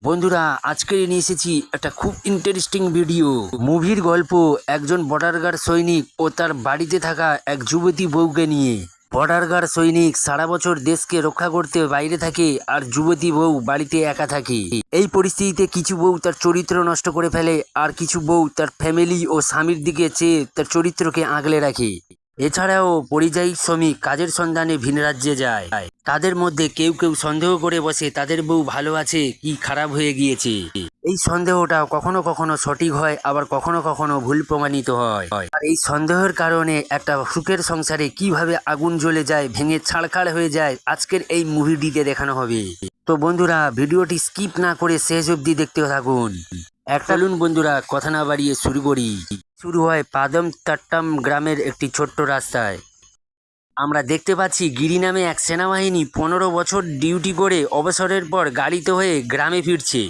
বন্ধুরা আজকে নিয়ে এসেছি একটা খুব ইন্টারেস্টিং ভিডিও। মুভির গল্প একজন বর্ডার গার্ড সৈনিক ও তার বাড়িতে থাকা এক যুবতী বউকে নিয়ে। বর্ডার গার্ড সৈনিক সারা বছর দেশকে রক্ষা করতে বাইরে থাকে আর যুবতী বউ বাড়িতে একা থাকে। এই পরিস্থিতিতে কিছু বউ তার চরিত্র নষ্ট করে ফেলে আর কিছু বউ তার ফ্যামিলি ও স্বামীর দিকে চেয়ে তার চরিত্রকে আগলে রাখে। এছাড়াও পরিযায়ী শ্রমিক কাজের সন্ধানে ভিন রাজ্যে যায়। তাদের মধ্যে কেউ কেউ সন্দেহ করে বসে তাদের বউ ভালো আছে কি খারাপ হয়ে গিয়েছে। এই সন্দেহটা কখনো কখনো সঠিক হয়, আবার কখনো কখনো ভুল প্রমাণিত হয়। আর এই সন্দেহের কারণে একটা সুখের সংসারে কিভাবে আগুন জ্বলে যায়, ভেঙে ছাড়খাড় হয়ে যায়, আজকের এই মুভিটিতে দেখানো হবে। তো বন্ধুরা ভিডিওটি স্কিপ না করে শেষ অবধি দেখতে থাকুন। একটা লুন বন্ধুরা কথা না বাড়িয়ে শুরু করি। শুরু হয় পাদম তাট্টাম গ্রামের একটি ছোট্ট রাস্তায়। আমরা দেখতে পাচ্ছি গিরি নামে এক সেনাবাহিনী 15 বছর ডিউটি করে অবসরের পর গাড়িতে হয়ে গ্রামে ফিরছে।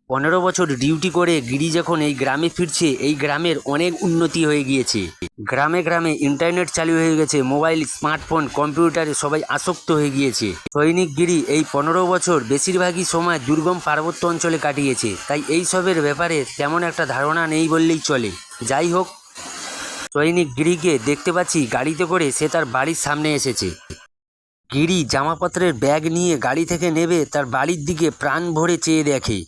15 বছর ডিউটি করে গিরি যখন এই গ্রামে ফিরছে, এই গ্রামের অনেক উন্নতি হয়ে গিয়েছে। গ্রামে গ্রামে ইন্টারনেট চালু হয়ে গেছে, মোবাইল, স্মার্টফোন, কম্পিউটারে সবাই আসক্ত হয়ে গিয়েছে। সৈনিক গিরি এই 15 বছর বেশিরভাগই সময় দুর্গম পার্বত্য অঞ্চলে কাটিয়েছে, তাই এই সবের ব্যাপারে তেমন একটা ধারণা নেই বললেই চলে। যাই হোক, সৈনিক গিরিকে দেখতে পাচ্ছি গাড়িতে করে সে তার বাড়ির সামনে এসেছে। গিরি জামাপত্রের ব্যাগ নিয়ে গাড়ি থেকে নেমে তার বাড়ির দিকে প্রাণ ভরে চেয়ে দেখে।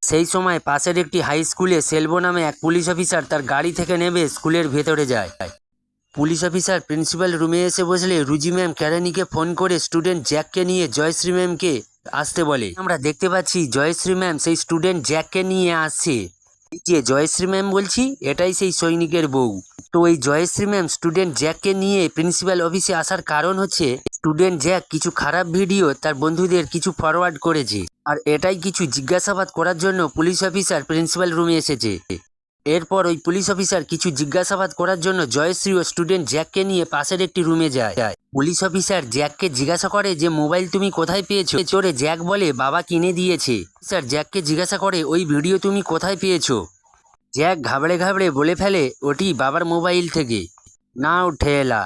সেই সময় পাশের একটি হাই স্কুলে সেলভো নামে এক পুলিশ অফিসার তার গাড়ি থেকে নেমে স্কুলের ভেতরে যায়। পুলিশ অফিসার প্রিন্সিপাল রুমে এসে বসলে রুজি ম্যাম ক্যারানিকে ফোন করে স্টুডেন্ট জ্যাককে নিয়ে জয়শ্রী ম্যামকে আসতে বলে। আমরা দেখতে পাচ্ছি জয়শ্রী ম্যাম সেই স্টুডেন্ট জ্যাককে নিয়ে আসছে। এই যে জয়শ্রী ম্যাম বলছি, এটাই সেই সৈনিকের বউ। তো এই জয়শ্রী ম্যাম স্টুডেন্ট জ্যাককে নিয়ে প্রিন্সিপাল অফিসে আসার কারণ হচ্ছে স্টুডেন্ট জ্যাক কিছু খারাপ ভিডিও তার বন্ধুদের কিছু ফরওয়ার্ড করেছে, আর এটাই কিছু জিজ্ঞাসাবাদ করার জন্য পুলিশ অফিসার প্রিন্সিপাল রুমে এসেছে। এরপর ওই পুলিশ অফিসার কিছু জিজ্ঞাসাবাদ করার জন্য জয়শ্রী ও স্টুডেন্ট জ্যাককে নিয়ে পাশের একটি রুমে যায়। পুলিশ অফিসার জ্যাককে জিজ্ঞাসা করে যে মোবাইল তুমি কোথায় পেয়েছো। চোরে জ্যাক বলে বাবা কিনে দিয়েছে। স্যার জ্যাককে জিজ্ঞাসা করে ওই ভিডিও তুমি কোথায় পেয়েছো। জ্যাক ঘাবড়ে ঘাবড়ে বলে ফেলে ওটি বাবার মোবাইল থেকে। নাও ঠেলা।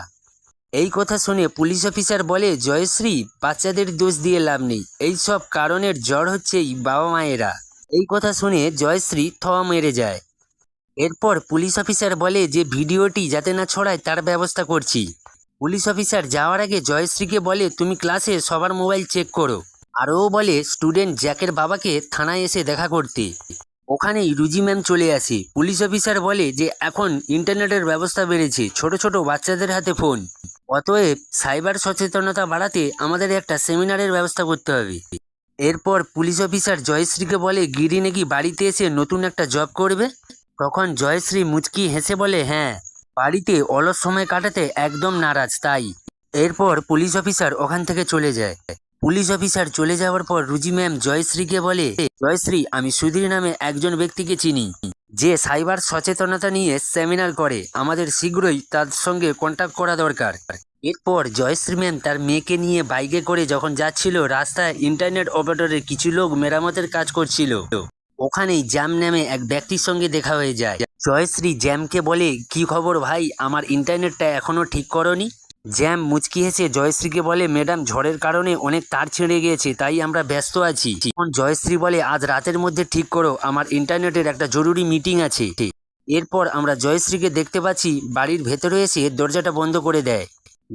এই কথা শুনে পুলিশ অফিসার বলে জয়শ্রী বাচ্চাদের দোষ দিয়ে লাভ নেই, এই সব কারণের জড় হচ্ছে এই বাবা মায়েরা। এই কথা শুনে জয়শ্রী থ মেরে যায়। এরপর পুলিশ অফিসার বলে যে ভিডিওটি যাতে না ছড়ায় তার ব্যবস্থা করছি। পুলিশ অফিসার যাওয়ার আগে জয়শ্রীকে বলে তুমি ক্লাসে সবার মোবাইল চেক করো। আরও বলে স্টুডেন্ট জ্যাকের বাবাকে থানায় এসে দেখা করতে। ওখানেই রুজি ম্যাম চলে আসে। পুলিশ অফিসার বলে যে এখন ইন্টারনেটের ব্যবস্থা বেড়েছে, ছোট ছোট বাচ্চাদের হাতে ফোন, অতএব সাইবার সচেতনতা বাড়াতে আমাদের একটা সেমিনারের ব্যবস্থা করতে হবে। এরপর পুলিশ অফিসার জয়শ্রীকে বলে গিরি নাকি বাড়িতে এসে নতুন একটা জব করবে। তখন জয়শ্রী মুচকি হেসে বলে হ্যাঁ, বাড়িতে অলস সময় কাটাতে একদম নারাজ তাই। এরপর পুলিশ অফিসার ওখান থেকে চলে যায়। পুলিশ অফিসার চলে যাওয়ার পর রুজি ম্যাম জয়শ্রীকে বলে জয়শ্রী আমি সুধীর নামে একজন ব্যক্তিকে চিনি যে সাইবার সচেতনতা নিয়ে সেমিনার করে, আমাদের শীঘ্রই তার সঙ্গে কন্ট্যাক্ট করা দরকার। এরপর জয়শ্রী ম্যাম তার মেয়েকে নিয়ে বাইকে করে যখন যাচ্ছিল, রাস্তায় ইন্টারনেট অপারেটরের কিছু লোক মেরামতের কাজ করছিল। ওখানেই জ্যাম নামে এক ব্যক্তির সঙ্গে দেখা হয়ে যায়। জয়শ্রী জ্যামকে বলে কি খবর ভাই, আমার ইন্টারনেটটা এখনো ঠিক করনি। জ্যাম মুচকি হেসে জয়শ্রীকে বলে ম্যাডাম ঝড়ের কারণে অনেক তার ছিঁড়ে গিয়েছে, তাই আমরা ব্যস্ত আছি। তখন জয়শ্রী বলে আজ রাতের মধ্যে ঠিক করো, আমার ইন্টারনেটের একটা জরুরি মিটিং আছে। এরপর আমরা জয়শ্রীকে দেখতে পাচ্ছি বাড়ির ভেতরে এসে দরজাটা বন্ধ করে দেয়।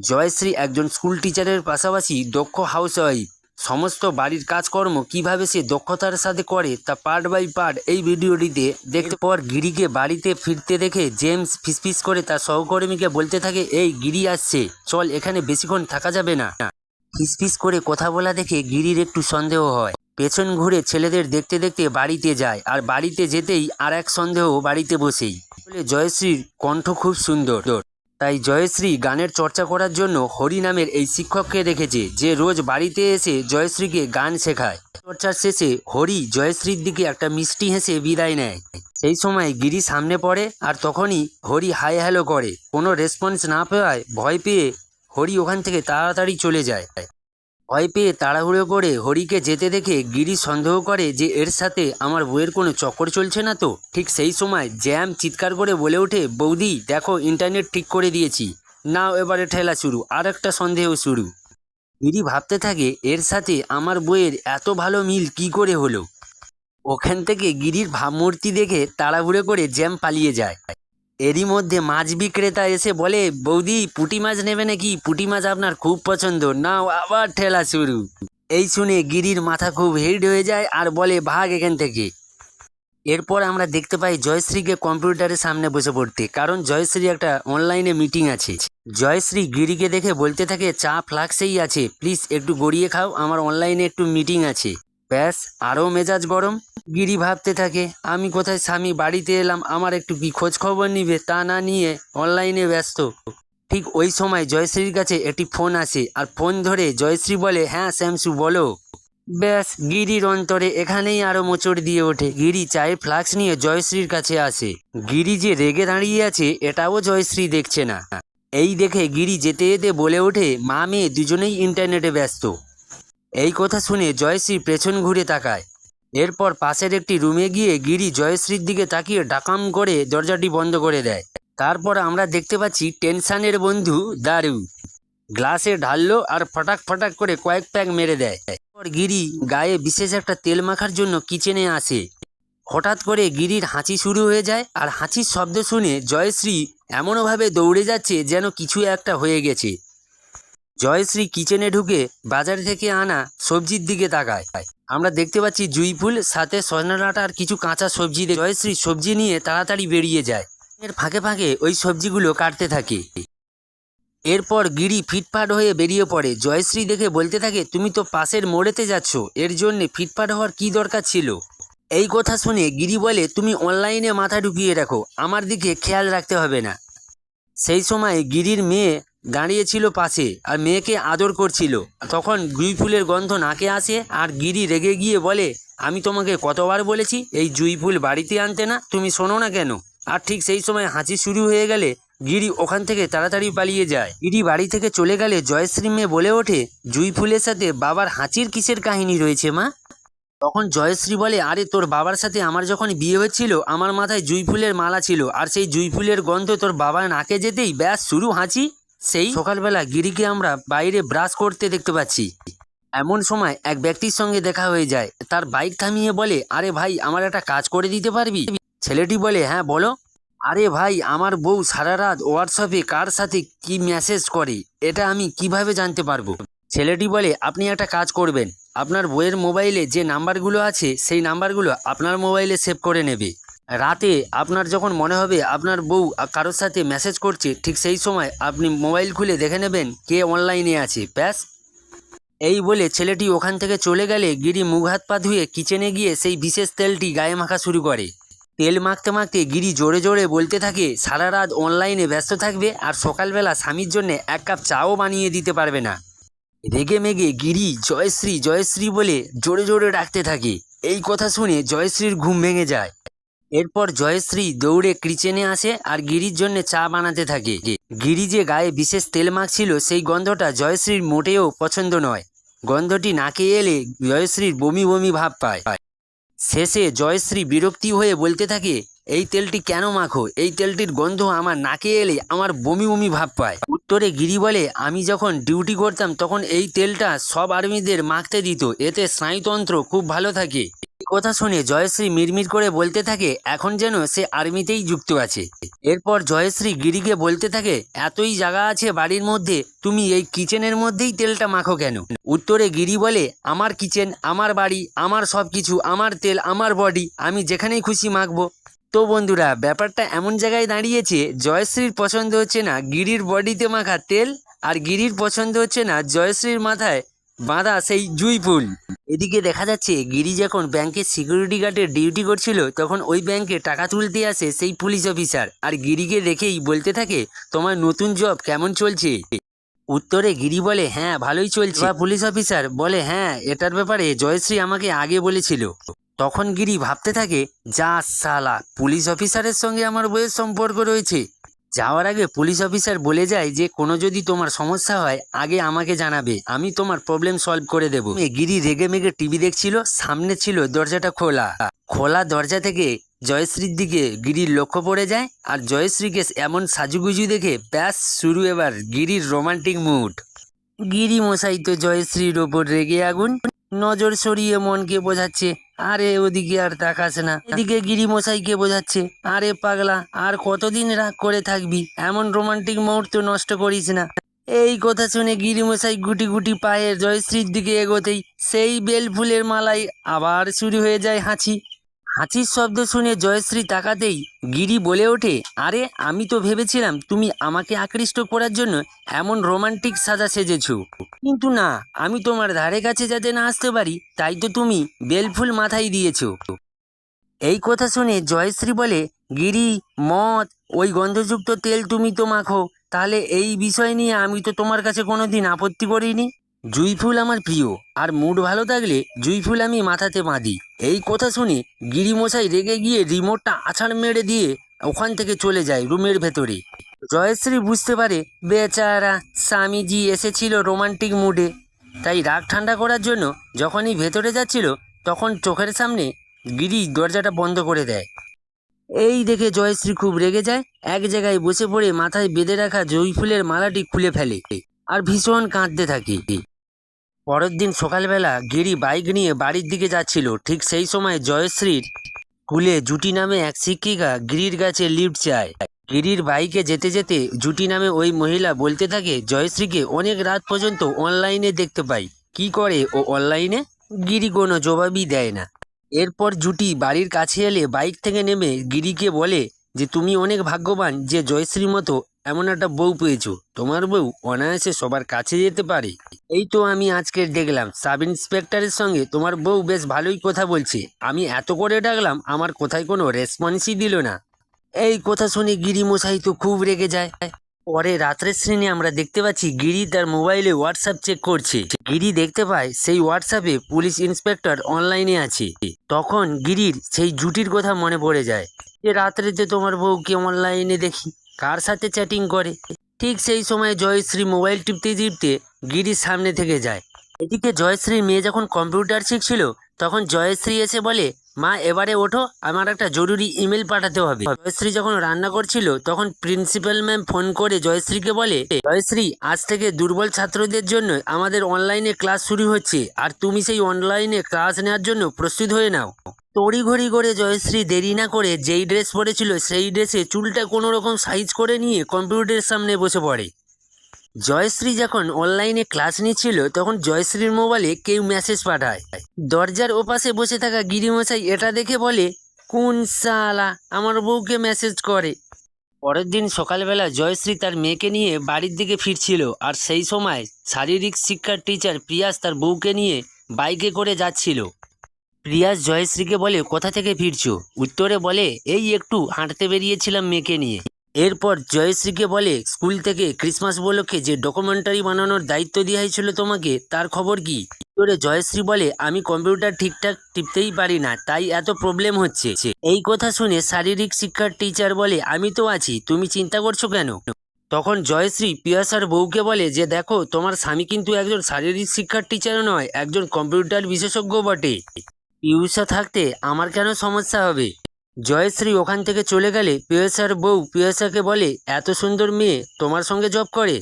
জয়শ্রী একজন স্কুল টিচারের পাশাপাশি দক্ষ হাউসওয়াইফ। সমস্ত বাড়ির কাজকর্ম কিভাবে সে দক্ষতার সাথে করে তা পার্ট বাই পার্ট এই ভিডিওটিতে দেখতে। পর গিরিকে বাড়িতে ফিরতে দেখে জেমস ফিসফিস করে তার সহকর্মীকে বলতে থাকে এই গিরি আসছে, চল এখানে বেশিক্ষণ থাকা যাবে না। ফিসফিস করে কথা বলা দেখে গিরির একটু সন্দেহ হয়। পেছন ঘুরে ছেলেদের দেখতে দেখতে বাড়িতে যায়, আর বাড়িতে যেতেই আর এক সন্দেহ বাড়িতে বসেই। বলে জয়শ্রীর কণ্ঠ খুব সুন্দর, তাই জয়শ্রী গানের চর্চা করার জন্য হরি নামের এই শিক্ষককে রেখেছে, যে রোজ বাড়িতে এসে জয়শ্রীকে গান শেখায়। চর্চার শেষে হরি জয়শ্রীর দিকে একটা মিষ্টি হেসে বিদায় নেয়। সেই সময় গিরি সামনে পড়ে, আর তখনই হরি হাই হ্যালো করে। কোনো রেসপন্স না পাওয়ায় ভয় পেয়ে হরি ওখান থেকে তাড়াতাড়ি চলে যায়। ভয় পেয়ে তাড়াহুড়ো করে হরিকে যেতে দেখে গিরি সন্দেহ করে যে এর সাথে আমার বউয়ের কোনো চক্কর চলছে না তো। ঠিক সেই সময় জ্যাম চিৎকার করে বলে ওঠে বৌদি দেখো ইন্টারনেট ঠিক করে দিয়েছি, নাও এবারে ঠেলা শুরু। আর একটা সন্দেহ শুরু। গিরি ভাবতে থাকে এর সাথে আমার বউয়ের এত ভালো মিল কি করে হলো। ওখান থেকে গিরির ভাবমূর্তি দেখে তাড়াহুড়ো করে জ্যাম পালিয়ে যায়। এরই মধ্যে মাছ বিক্রেতা এসে বলে, বৌদি পুঁটি মাছ নেবে নাকি? পুঁটি মাছ আপনার খুব পছন্দ, নাও। আবার ঠেলা শুরু। এই শুনে গিরির মাথা খুব হিট হয়ে যায় আর বলে, ভাগ এখান থেকে। এরপর আমরা দেখতে পাই জয়শ্রীকে কম্পিউটারের সামনে বসে পড়তে, কারণ জয়শ্রী একটা অনলাইনে মিটিং আছে। জয়শ্রী গিরিকে দেখে বলতে থাকে, চা ফ্লাক্সেই আছে, প্লিজ একটু গড়িয়ে খাও, আমার অনলাইনে একটু মিটিং আছে। ব্যাস, আরও মেজাজ গরম। গিরি ভাবতে থাকে, আমি কোথায় স্বামী বাড়িতে এলাম, আমার একটু কি খোঁজ খবর নিবে, তা না নিয়ে অনলাইনে ব্যস্ত। ঠিক ওই সময় জয়শ্রীর কাছে একটি ফোন আসে, আর ফোন ধরে জয়শ্রী বলে, হ্যাঁ শ্যামসু বলো। ব্যাস, গিরির অন্তরে এখানেই আরো মোচড় দিয়ে ওঠে। গিরি চায়ের ফ্লাক্স নিয়ে জয়শ্রীর কাছে আসে। গিরি যে রেগে দাঁড়িয়ে আছে এটাও জয়শ্রী দেখছে না। এই দেখে গিরি যেতে যেতে বলে ওঠে, মা মেয়ে দুজনেই ইন্টারনেটে ব্যস্ত। এই কথা শুনে জয়শ্রী পেছন ঘুরে তাকায়। এরপর পাশের একটি রুমে গিয়ে গিরি জয়শ্রীর দিকে তাকিয়ে ডাকাম করে দরজাটি বন্ধ করে দেয়। তারপর আমরা দেখতে পাচ্ছি টেনশনের বন্ধু দারু গ্লাসে ঢাললো আর ফটাক ফটাক করে কয়েক প্যাক মেরে দেয়। তারপর গিরি গায়ে বিশেষ একটা তেল মাখার জন্য কিচেনে আসে। হঠাৎ করে গিরির হাঁচি শুরু হয়ে যায়, আর হাঁচির শব্দ শুনে জয়শ্রী এমনভাবে দৌড়ে যাচ্ছে যেন কিছু একটা হয়ে গেছে। জয়শ্রী কিচেনে ঢুকে বাজার থেকে আনা সবজির দিকে তাকায়। আমরা দেখতে পাচ্ছি জুঁই ফুল, সাথে সজনা ডাঁটা আর কিছু কাঁচা সবজি। জয়শ্রী সবজি নিয়ে তাড়াতাড়ি বেরিয়ে যায়। এর ফাঁকে ফাঁকে ওই সবজিগুলো কাটতে থাকে। এরপর গিরি ফিটফাট হয়ে বেরিয়ে পড়ে। জয়শ্রী দেখে বলতে থাকে, তুমি তো পাশের মোড়েতে যাচ্ছ, এর জন্য ফিটফাট হওয়ার কি দরকার ছিল? এই কথা শুনে গিরি বলে, তুমি অনলাইনে মাথা ঢুকিয়ে রাখো, আমার দিকে খেয়াল রাখতে হবে না। সেই সময় গিরির মেয়ে দাঁড়িয়েছিল পাশে আর মেয়েকে আদর করছিল। তখন জুঁই ফুলের গন্ধ নাকে আসে আর গিরি রেগে গিয়ে বলে, আমি তোমাকে কতবার বলেছি এই জুঁই ফুল বাড়িতে আনতে না, তুমি শোনো না কেন? আর ঠিক সেই সময় হাঁচি শুরু হয়ে গেলে গিরি ওখান থেকে তাড়াতাড়ি পালিয়ে যায়। গিরি বাড়ি থেকে চলে গেলে জয়শ্রী মেয়ে বলে ওঠে, জুঁই ফুলের সাথে বাবার হাঁচির কিসের কাহিনী রয়েছে মা? তখন জয়শ্রী বলে, আরে তোর বাবার সাথে আমার যখন বিয়ে হচ্ছিল আমার মাথায় জুঁই ফুলের মালা ছিল, আর সেই জুঁই ফুলের গন্ধ তোর বাবার নাকে যেতেই ব্যাস শুরু হাঁচি। সেই সকালবেলা গিরিকে আমরা বাইরে ব্রাশ করতে দেখতে পাচ্ছি। এমন সময় এক ব্যক্তির সঙ্গে দেখা হয়ে যায়। তার বাইক থামিয়ে বলে, আরে ভাই আমার একটা কাজ করে দিতে পারবি? ছেলেটি বলে, হ্যাঁ বলো। আরে ভাই, আমার বউ সারা রাত হোয়াটসঅ্যাপে কার সাথে কি মেসেজ করে, এটা আমি কিভাবে জানতে পারবো? ছেলেটি বলে, আপনি একটা কাজ করবেন, আপনার বইয়ের মোবাইলে যে নাম্বারগুলো আছে সেই নাম্বারগুলো আপনার মোবাইলে সেভ করে নেবে। রাতে আপনার যখন মনে হবে আপনার বউ কারোর সাথে মেসেজ করছে, ঠিক সেই সময় আপনি মোবাইল খুলে দেখে নেবেন কে অনলাইনে আছে। ব্যাস। এই বলে ছেলেটি ওখান থেকে চলে গেলে গিরি মুখ হাত পা ধুয়ে কিচেনে গিয়ে সেই বিশেষ তেলটি গায়ে মাখা শুরু করে। তেল মাখতে মাখতে গিরি জোরে জোরে বলতে থাকে, সারা রাত অনলাইনে ব্যস্ত থাকবে আর সকালবেলা স্বামীর জন্য এক কাপ চাও বানিয়ে দিতে পারবে না। রেগে মেগে গিরি জয়শ্রী জয়শ্রী বলে জোরে জোরে ডাকতে থাকে। এই কথা শুনে জয়শ্রীর ঘুম ভেঙে যায়। এরপর জয়শ্রী দৌড়ে কিচেনে আসে আর গিরির জন্য চা বানাতে থাকে। গিরি যে গায়ে বিশেষ তেল মাখছিল সেই গন্ধটা জয়শ্রীর মোটেও পছন্দ নয়। গন্ধটি নাকে এলে জয়শ্রীর বমি বমি ভাব পায়। শেষে জয়শ্রী বিরক্তি হয়ে বলতে থাকে, এই তেলটি কেন মাখো? এই তেলটির গন্ধ আমার নাকে এলে আমার বমি বমি ভাব পায়। উত্তরে গিরি বলে, আমি যখন ডিউটি করতাম তখন এই তেলটা সব আর্মিদের মাখতে দিত, এতে স্নায়ুতন্ত্র খুব ভালো থাকে। এই কথা শুনে জয়শ্রী মিরমির করে বলতে থাকে, এখন যেন সে আর্মিতেই যুক্ত আছে। এরপর জয়শ্রী গিরিকে বলতে থাকে, এতই জায়গা আছে বাড়ির মধ্যে, তুমি এই কিচেনের মধ্যেই তেলটা মাখো কেন? উত্তরে গিরি বলে, আমার কিচেন, আমার বাড়ি, আমার সব কিছু, আমার তেল, আমার বডি, আমি যেখানেই খুশি মাখবো। তো বন্ধুরা, ব্যাপারটা এমন জায়গায় দাঁড়িয়েছে, জয়শ্রীর পছন্দ হচ্ছে না গিরির বডিতে মাখা তেল, আর গিরির পছন্দ হচ্ছে না জয়শ্রীর মাথায় বাঁধা সেই জুঁই ফুল। এদিকে দেখা যাচ্ছে গিরি যখন ব্যাংকের সিকিউরিটি গার্ডের ডিউটি করছিল তখন ওই ব্যাংকে টাকা তুলতে আসে সেই পুলিশ অফিসার, আর গিরিকে দেখেই বলতে থাকে, তোমার নতুন জব কেমন চলছে? উত্তরে গিরি বলে, হ্যাঁ ভালোই চলছে। পুলিশ অফিসার বলে, হ্যাঁ এটার ব্যাপারে জয়শ্রী আমাকে আগে বলেছিল। তখন গিরি ভাবতে থাকে, যা সালা, পুলিশ অফিসারের সঙ্গে আমার বইয়ের সম্পর্ক রয়েছে। যাওয়ার আগে পুলিশ অফিসার বলে যায় যে কোনো যদি তোমার সমস্যা হয় আগে আমাকে জানাবে, আমি তোমার প্রবলেম সলভ করে দেবো। গিরি রেগে মেগে টিভি দেখছিল, সামনে ছিল দরজাটা খোলা। খোলা দরজা থেকে জয়শ্রীর দিকে গিরির লক্ষ্য পড়ে যায়, আর জয়শ্রীকে এমন সাজুগুজু দেখে ব্যাস শুরু এবার গিরির রোমান্টিক মুড। গিরি মশাই তো জয়শ্রীর ওপর রেগে আগুন। নজর সরিয়ে মনকে বোঝাচ্ছে, আরে ওদিকে আর তাকাস না। এদিকে গিরিমশাইকে বোঝাচ্ছে, আরে পাগলা, আর কতদিন রাগ করে থাকবি, এমন রোমান্টিক মুহূর্ত নষ্ট করিস না। এই কথা শুনে গিরিমশাই গুটি গুটি পায়ে জয়শ্রীর দিকে এগোতেই সেই বেলফুলের মালাই আবার শুরু হয়ে যায় হাঁচি। হাঁচির শব্দ শুনে জয়শ্রী তাকাতেই গিরি বলে ওঠে, আরে আমি তো ভেবেছিলাম তুমি আমাকে আকৃষ্ট করার জন্য এমন রোমান্টিক সাজা সেজেছ, কিন্তু না, আমি তোমার ধারে কাছে যাতে না আসতে পারি তাই তো তুমি বেলফুল মাথায় দিয়েছো। এই কথা শুনে জয়শ্রী বলে, গিরি, মদ, ওই গন্ধযুক্ত তেল তুমি তো মাখো, তাহলে এই বিষয় নিয়ে আমি তো তোমার কাছে কোনোদিন আপত্তি করিনি। জুঁই ফুল আমার প্রিয়, আর মুড ভালো থাকলে জুঁই ফুল আমি মাথাতে বাঁধি। এই কথা শুনে গিরিমশাই রেগে গিয়ে রিমোটটা আছাড় মেরে দিয়ে ওখান থেকে চলে যায় রুমের ভেতরে। জয়শ্রী বুঝতে পারে বেচারা স্বামীজি এসেছিল রোমান্টিক মুডে, তাই রাগ ঠান্ডা করার জন্য যখনই ভেতরে যাচ্ছিল তখন চোখের সামনে গিরি দরজাটা বন্ধ করে দেয়। এই দেখে জয়শ্রী খুব রেগে যায়, এক জায়গায় বসে পড়ে মাথায় বেঁধে রাখা জুঁই ফুলের মালাটি খুলে ফেলে আর ভীষণ কাঁদতে থাকে। পরের দিন সকালবেলা গিরি বাইক নিয়ে বাড়ির দিকে যাচ্ছিল, ঠিক সেই সময় জয়শ্রীর স্কুলে জুটি নামে এক শিক্ষিকা গিরির কাছে লিফট চায়। গিরির বাইকে যেতে যেতে জুটি নামে ওই মহিলা বলতে থাকে, জয়শ্রীকে অনেক রাত পর্যন্ত অনলাইনে দেখতে পাই, কি করে ও অনলাইনে? গিরি কোনো জবাবই দেয় না। এরপর জুটি বাড়ির কাছে এলে বাইক থেকে নেমে গিরিকে বলে যে তুমি অনেক ভাগ্যবান যে জয়শ্রীর মতো এমন একটা বউ পেয়েছো, তোমার বউ অনায়াসে সবার কাছে যেতে পারে। এই তো আমি আজকে দেখলাম সাব ইন্সপেক্টরের সঙ্গে তোমার বউ বেশ ভালোই কথা বলছে, আমি এত করে ডাকলাম আমার কোথায় কোনো রেসপন্সই দিল না। এই কথা শুনে গিরিমশাই তো খুব রেগে যায়। পরে রাত্রের শ্রেণী আমরা দেখতে পাচ্ছি গিরি তার মোবাইলে হোয়াটসঅ্যাপ চেক করছে। গিরি দেখতে পায় সেই হোয়াটসঅ্যাপে পুলিশ ইন্সপেক্টর অনলাইনে আছে। তখন গিরির সেই জুটির কথা মনে পড়ে যায়, যে রাত্রেতে তোমার বউকে অনলাইনে দেখি, কার সাথে চ্যাটিং করে। ঠিক সেই সময় জয়শ্রী মোবাইল টিপতে টিপতে গিরির সামনে থেকে যায়। এদিকে জয়শ্রীর মেয়ে যখন কম্পিউটার শিখছিল তখন জয়শ্রী এসে বলে, মা এবারে ওঠো, আমার একটা জরুরি ইমেল পাঠাতে হবে। জয়শ্রী যখন রান্না করছিল তখন প্রিন্সিপাল ম্যাম ফোন করে জয়শ্রীকে বলে, জয়শ্রী, আজ থেকে দুর্বল ছাত্রদের জন্য আমাদের অনলাইনে ক্লাস শুরু হচ্ছে, আর তুমি সেই অনলাইনে ক্লাস নেওয়ার জন্য প্রস্তুত হয়ে নাও। তড়িঘড়ি করে জয়শ্রী দেরি না করে যেই ড্রেস পরেছিল সেই ড্রেসে চুলটা কোনো রকম সাইজ করে নিয়ে কম্পিউটারের সামনে বসে পড়ে। জয়শ্রী যখন অনলাইনে ক্লাস নিচ্ছিল তখন জয়শ্রীর মোবাইলে কেউ মেসেজ পাঠায়। দরজার ওপাশে বসে থাকা গিরিমশাই এটা দেখে বলে, কোন শালা আমার বউকে মেসেজ করে। পরের দিন সকালবেলা জয়শ্রী তার মেয়েকে নিয়ে বাড়ির দিকে ফিরছিল, আর সেই সময় শারীরিক শিক্ষার টিচার প্রিয়াস তার বউকে নিয়ে বাইকে করে যাচ্ছিল। প্রিয়াস জয়শ্রীকে বলে, কোথা থেকে ফিরছো? উত্তরে বলে, এই একটু হাঁটতে বেরিয়েছিলাম মেয়েকে নিয়ে। এরপর জয়শ্রীকে বলে, স্কুল থেকে ক্রিসমাস উপলক্ষে যে ডকুমেন্টারি বানানোর দায়িত্ব দেওয়া হয়েছিল তোমাকে, তার খবর কি? উত্তরে জয়শ্রী বলে, আমি কম্পিউটার ঠিকঠাক টিপতেই পারি না, তাই এত প্রবলেম হচ্ছে। এই কথা শুনে শারীরিক শিক্ষার টিচার বলে, আমি তো আছি, তুমি চিন্তা করছো কেন? তখন জয়শ্রী পিয়াসার বউকে বলে যে, দেখো তোমার স্বামী কিন্তু একজন শারীরিক শিক্ষার টিচার নয়, একজন কম্পিউটার বিশেষজ্ঞ বটে। পিয়ুষা থাকতে আমার কেন সমস্যা হবে? জয়শ্রী ওখান থেকে চলে গেলে পিয়াসার বউ পিয়াসাকে বলে, এত সুন্দর মেয়ে তোমার সঙ্গে জব করে?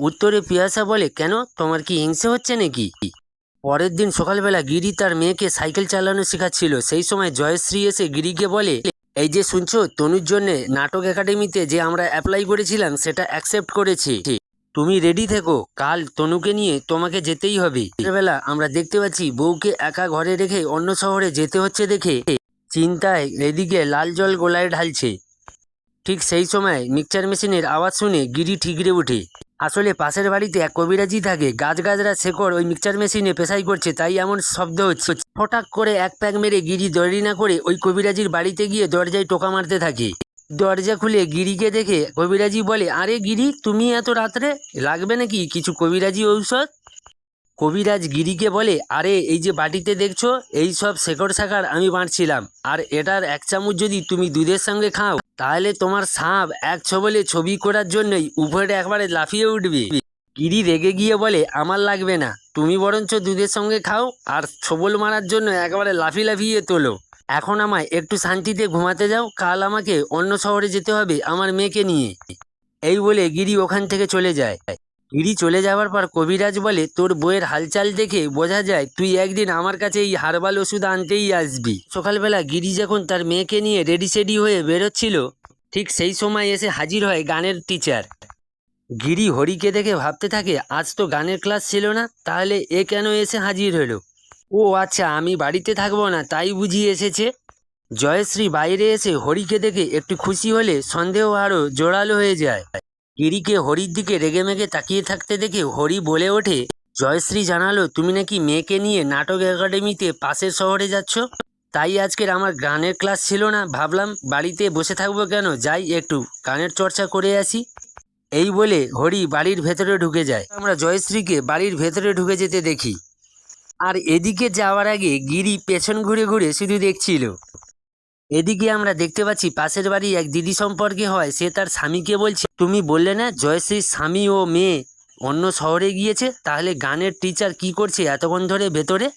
উত্তরে পিয়াসা বলে, কেন, তোমার কি হিংসে হচ্ছে নাকি? পরের দিন সকালবেলা গিরি তার মেয়েকে সাইকেল চালানো শেখাচ্ছিল, সেই সময় জয়শ্রী এসে গিরিকে বলে, এই যে শুনছো, তনুর জন্য নাটক একাডেমিতে যে আমরা অ্যাপ্লাই করেছিলাম সেটা অ্যাকসেপ্ট করেছে, তুমি রেডি থেকো, কাল তনুকে নিয়ে তোমাকে যেতেই হবে। বেলা আমরা দেখতে পাচ্ছি বউকে একা ঘরে রেখে অন্য শহরে যেতে হচ্ছে দেখে চিন্তায় এদিকে লাল জল গোলায় ঢালছে। ঠিক সেই সময় মিক্সচার মেশিনের আওয়াজ শুনে গিরি ঠিকরে ওঠে। আসলে পাশের বাড়িতে এক কবিরাজি থাকে, গাছগাছরা শেকড় ওই মিক্সচার মেশিনে পেশাই করছে, তাই এমন শব্দ হচ্ছে। হঠাৎ করে এক প্যাক মেরে গিরি দেরি না করে ওই কবিরাজির বাড়িতে গিয়ে দরজায় টোকা মারতে থাকে। দরজা খুলে গিরিকে দেখে কবিরাজি বলে, আরে গিরি, তুমি এত রাত্রে, লাগবে নাকি কিছু কবিরাজি ঔষধ? কবিরাজ গিরিকে বলে, আরে এই যে বাটিতে দেখছো, এই সব শেকড় শাখার আমি বাঁটছিলাম, আর এটার এক চামচ যদি তুমি দুধের সঙ্গে খাও তাহলে তোমার সাপ এক ছবলে ছবি করার জন্যই উপরে একবারে লাফিয়ে উঠবে। গিরি রেগে গিয়ে বলে, আমার লাগবে না, তুমি বরঞ্চ দুধের সঙ্গে খাও, আর ছবল মারার জন্য একবারে লাফিয়ে তোলো। এখন আমায় একটু শান্তিতে ঘুমাতে যাও, কাল আমাকে অন্য শহরে যেতে হবে আমার মেয়েকে নিয়ে। এই বলে গিরি ওখান থেকে চলে যায়। গিরি চলে যাওয়ার পর কবিরাজ বলে, তোর বইয়ের হালচাল দেখে বোঝা যায় তুই একদিন আমার কাছে এই হার্বাল ওষুধ আনতেই আসবি। সকালবেলা গিরি যখন তার মেয়েকে নিয়ে রেডি সেডি হয়ে বেরোচ্ছিল, ঠিক সেই সময় এসে হাজির হয় গানের টিচার। গিরি হরিকে দেখে ভাবতে থাকে, আজ তো গানের ক্লাস ছিল না, তাহলে এ কেন এসে হাজির হলো? ও আচ্ছা, আমি বাড়িতে থাকবো না তাই বুঝি এসেছে। জয়শ্রী বাইরে এসে হরিকে দেখে একটু খুশি হলে সন্দেহ আরও জোরালো হয়ে যায়। গিরিকে হরির দিকে রেগেমেগে তাকিয়ে থাকতে দেখে হরি বলে ওঠে, জয়শ্রী জানালো তুমি নাকি মেয়েকে নিয়ে নাটক একাডেমিতে পাশের শহরে যাচ্ছ। তাই আজকের আমার গানের ক্লাস ছিল না, ভাবলাম বাড়িতে বসে থাকবো কেন, যাই একটু গানের চর্চা করে আসি। এই বলে হরি বাড়ির ভেতরে ঢুকে যায়। আমরা জয়শ্রীকে বাড়ির ভেতরে ঢুকে যেতে দেখি। আর এদিকে যাওয়ার আগে গিরি পেছন ঘুরে ঘুরে শুধু দেখছিল। এদিকে আমরা দেখতে পাচ্ছি পাশের বাড়ি এক দিদি সম্পর্কে হয়, সে তার স্বামীকে বলছে, তুমি বললে না জয়শ্রীর স্বামী ও মেয়ে অন্য শহরে গিয়েছে, তাহলে গানের টিচার কি করছে এতক্ষণ ধরে ভেতরে?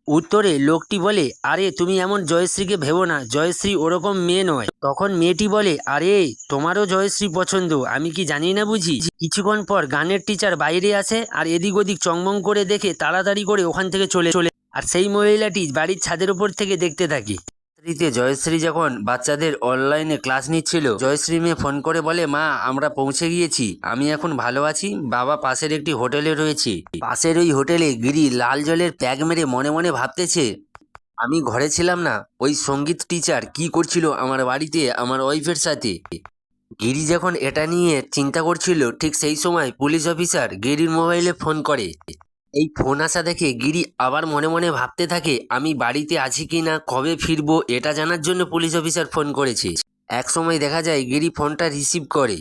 উত্তরে লোকটি বলে, আরে তুমি এমন জয়শ্রীকে ভেবো না, জয়শ্রী ওরকম মেয়ে নয়। তখন মেয়েটি বলে, আরে তোমারও জয়শ্রী পছন্দ, আমি কি জানি না বুঝি? কিছুক্ষণ পর গানের টিচার বাইরে আসে আর এদিক ওদিক চংমং করে দেখে তাড়াতাড়ি করে ওখান থেকে চলে চলে আর সেই মহিলাটি বাড়ির ছাদের উপর থেকে দেখতে থাকে। রাত্রিতে জয়শ্রী যখন বাচ্চাদের অনলাইনে ক্লাস নিচ্ছিল, জয়শ্রী মেয়ে ফোন করে বলে, মা আমরা পৌঁছে গিয়েছি, আমি এখন ভালো আছি, বাবা পাশের একটি হোটেলে রয়েছে। পাশের ওই হোটেলে গিরি লাল জলের প্যাক মেরে মনে মনে ভাবতেছে, আমি ঘরে ছিলাম না, ওই সঙ্গীত টিচার কি করছিল আমার বাড়িতে আমার ওয়াইফের সাথে। গিরি যখন এটা নিয়ে চিন্তা করছিল, ঠিক সেই সময় পুলিশ অফিসার গিরির মোবাইলে ফোন করে। এই ফোন আসা দেখে গিরি আবার মনে মনে ভাবতে থাকে, আমি বাড়িতে আছি কি না, কবে ফিরবো, এটা জানার জন্য পুলিশ অফিসার ফোন করেছে। এক সময় দেখা যায় গিরি ফোনটা রিসিভ করে।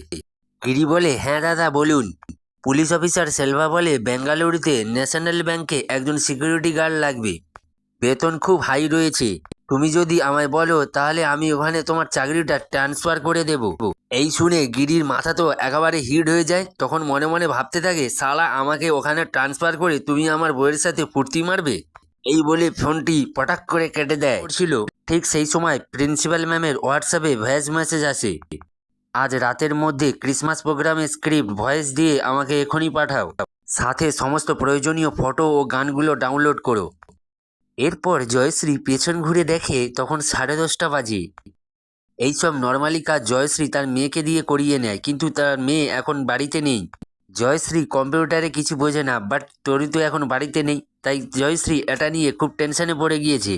গিরি বলে, হ্যাঁ দাদা বলুন। পুলিশ অফিসার সেলভা বলে, বেঙ্গালুরুতে ন্যাশনাল ব্যাংকে একজন সিকিউরিটি গার্ড লাগবে, বেতন খুব হাই রয়েছে, তুমি যদি আমায় বলো তাহলে আমি ওখানে তোমার চাকরিটা ট্রান্সফার করে দেব। এই শুনে গিরির মাথা তো একেবারে হিট হয়ে যায়। তখন মনে মনে ভাবতে থাকে, শালা আমাকে ওখানে ট্রান্সফার করে তুমি আমার বউয়ের সাথে ফুর্তি মারবে। এই বলে ফোনটি পটাক করে কেটে দেয়। ছিল ঠিক সেই সময় প্রিন্সিপাল ম্যামের হোয়াটসঅ্যাপে ভয়েস মেসেজ আসে, আজ রাতের মধ্যে ক্রিসমাস প্রোগ্রামের স্ক্রিপ্ট ভয়েস দিয়ে আমাকে এখনই পাঠাও, সাথে সমস্ত প্রয়োজনীয় ফটো ও গানগুলো ডাউনলোড করো। এরপর জয়শ্রী পেছন ঘুরে দেখে তখন 10:30 বাজে। এইসব নর্মালি কাজ জয়শ্রী তার মেয়েকে দিয়ে করিয়ে নেয়, কিন্তু তার মেয়ে এখন বাড়িতে নেই। জয়শ্রী কম্পিউটারে কিছু বোঝে না, বাট তরু তো এখন বাড়িতে নেই, তাই জয়শ্রী এটা নিয়ে খুব টেনশনে পড়ে গিয়েছে।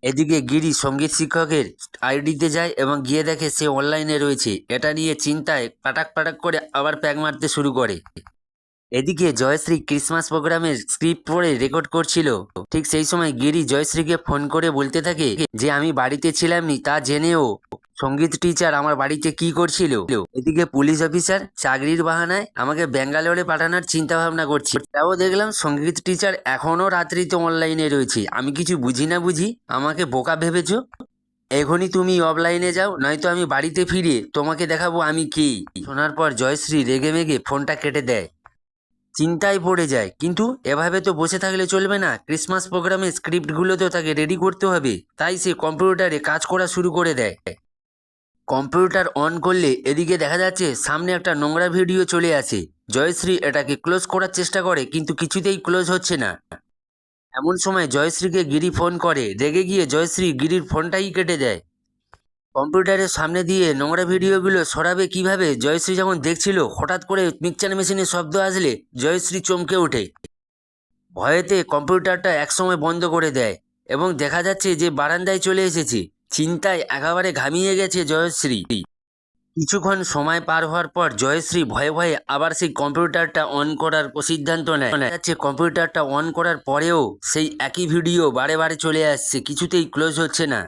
এদিকে গিরি সঙ্গীত শিক্ষকের আইডিতে যায় এবং গিয়ে দেখে সে অনলাইনে রয়েছে। এটা নিয়ে চিন্তায় পাটাক পাটাক করে আবার প্যাক মারতে শুরু করে। এদিকে জয়শ্রী ক্রিসমাস প্রোগ্রামের স্ক্রিপ্ট পড়ে রেকর্ড করছিল। ঠিক সেই সময় গিরি জয়শ্রীকে ফোন করে বলতে থাকে যে আমি বাড়িতে ছিলাম নি, তা জেনেও সঙ্গীত টিচার আমার বাড়িতে কি করছিল। এদিকে পুলিশ অফিসার চাকরির বাহানায় আমাকে ব্যাঙ্গালোরে পাঠানোর চিন্তা ভাবনা করছে। তাও দেখলাম সঙ্গীত টিচার এখনো রাত্রিতে অনলাইনে রয়েছে, আমি কিছু বুঝি না বুঝি আমাকে বোকা ভেবেছো? এখনই তুমি অফলাইনে যাও, নয়তো আমি বাড়িতে ফিরে তোমাকে দেখাবো আমি কি। শোনার পর জয়শ্রী রেগে মেগে ফোনটা কেটে দেয়। চিন্তায় পড়ে যায়, কিন্তু এভাবে তো বসে থাকলে চলবে না, ক্রিসমাস প্রোগ্রামের স্ক্রিপ্টগুলো তো তাকে রেডি করতে হবে। তাই সে কম্পিউটারে কাজ করা শুরু করে দেয়। কম্পিউটার অন করলে এদিকে দেখা যাচ্ছে সামনে একটা নোংরা ভিডিও চলে আসে। জয়শ্রী এটাকে ক্লোজ করার চেষ্টা করে, কিন্তু কিছুতেই ক্লোজ হচ্ছে না। এমন সময় জয়শ্রীকে গিরি ফোন করে, রেগে গিয়ে জয়শ্রী গিরির ফোনটাই কেটে দেয়। কম্পিউটারের সামনে দিয়ে নোংরা ভিডিওগুলো সরাবে কিভাবে জয়শ্রী যখন দেখছিল, হঠাৎ করে মিক্সচার মেশিনের শব্দ আসলে জয়শ্রী চমকে ওঠে। ভয়েতে কম্পিউটারটা একসময় বন্ধ করে দেয় এবং দেখা যাচ্ছে যে বারান্দায় চলে এসেছে। চিন্তায় একেবারে ঘামিয়ে গেছে জয়শ্রী। কিছুক্ষণ সময় পার হওয়ার পর জয়শ্রী ভয়ে ভয়ে আবার সেই কম্পিউটারটা অন করার সিদ্ধান্ত নেয়। যাচ্ছে কম্পিউটারটা অন করার পরেও সেই একই ভিডিও বারে বারে চলে আসছে, কিছুতেই ক্লোজ হচ্ছে না।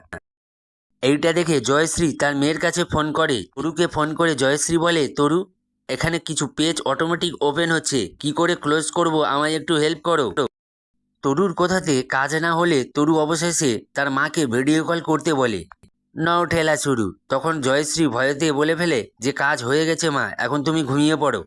এইটা দেখে জয়শ্রী তার মেয়ের কাছে ফোন করে। তরুকে ফোন করে জয়শ্রী বলে, তরু এখানে কিছু পেজ অটোমেটিক ওপেন হচ্ছে, কি করে ক্লোজ করব, আমায় একটু হেল্প করো। তরুর কথাতে কাজ না হলে তরু অবশেষে তার মাকে ভিডিও কল করতে বলে। নাও ঠেলা শুরু। তখন জয়শ্রী ভয়েতে বলে ফেলে যে কাজ হয়ে গেছে মা, এখন তুমি ঘুমিয়ে পড়ো।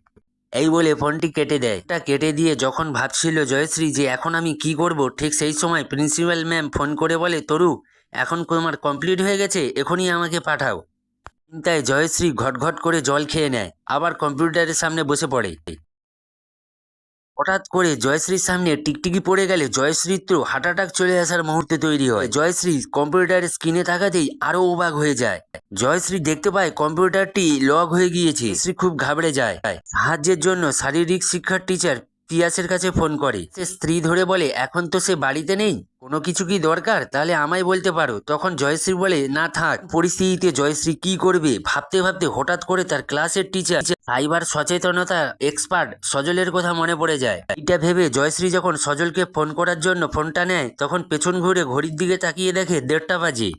এই বলে ফোনটি কেটে দেয়। এটা কেটে দিয়ে যখন ভাবছিল জয়শ্রী যে এখন আমি কি করব, ঠিক সেই সময় প্রিন্সিপাল ম্যাম ফোন করে বলে, তরু এখন তোমার কমপ্লিট হয়ে গেছে, এখনই আমাকে পাঠাও। চিন্তায় জয়শ্রী ঘটঘট করে জল খেয়ে নেয়, আবার কম্পিউটারের সামনে বসে পড়ে। হঠাৎ করে জয়শ্রীর সামনে টিকটিকি পড়ে গেলে জয়শ্রীর তো হার্ট অ্যাটাক চলে আসার মুহূর্তে তৈরি হয়। জয়শ্রী কম্পিউটারের স্ক্রিনে তাকাতেই আরো অবাক হয়ে যায়। জয়শ্রী দেখতে পায় কম্পিউটারটি লক হয়ে গিয়েছে। জয়শ্রী খুব ঘাবড়ে যায়। সাহায্যের জন্য শারীরিক শিক্ষার টিচার পিয়াসের কাছে ফোন করে। সে স্ত্রী ধরে বলে এখন তো সে বাড়িতে নেই, কোনো কিছু কি দরকার তাহলে আমায় বলতে পারো। তখন জয়শ্রী বলে না থাক। পরিস্থিতিতে জয়শ্রী কি করবে ভাবতে ভাবতে হঠাৎ করে তার ক্লাসের টিচার সাইবার সচেতনতা এক্সপার্ট সজলের কথা মনে পড়ে যায়। এটা ভেবে জয়শ্রী যখন সজলকে ফোন করার জন্য ফোনটা নেয় তখন পেছন ঘুরে ঘড়ির দিকে তাকিয়ে দেখে 1:30 বাজে।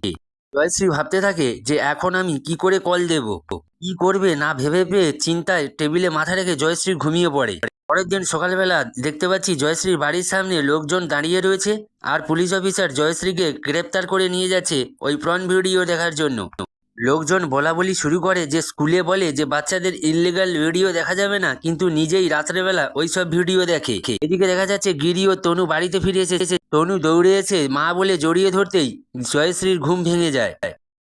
জয়শ্রী ভাবতে থাকে যে এখন আমি কি করে কল দেব, কি করবে না ভেবে পেয়ে চিন্তায় টেবিলে মাথা রেখে জয়শ্রী ঘুমিয়ে পড়ে। পরের দিন সকালবেলা দেখতে পাচ্ছি জয়শ্রীর বাড়ির সামনে লোকজন দাঁড়িয়ে রয়েছে আর পুলিশ অফিসার জয়শ্রীকে গ্রেপ্তার করে নিয়ে যাচ্ছে ওই প্রন ভিডিও দেখার জন্য। লোকজন বলা বলি শুরু করে যে স্কুলে বলে যে বাচ্চাদের ইললিগাল ভিডিও দেখা যাবে না, কিন্তু নিজেই রাত্রেবেলা ওইসব ভিডিও দেখে। এদিকে দেখা যাচ্ছে গিরি ও তনু বাড়িতে ফিরে এসেছে। তনু দৌড়ে এসে মা বলে জড়িয়ে ধরতেই জয়শ্রীর ঘুম ভেঙে যায়।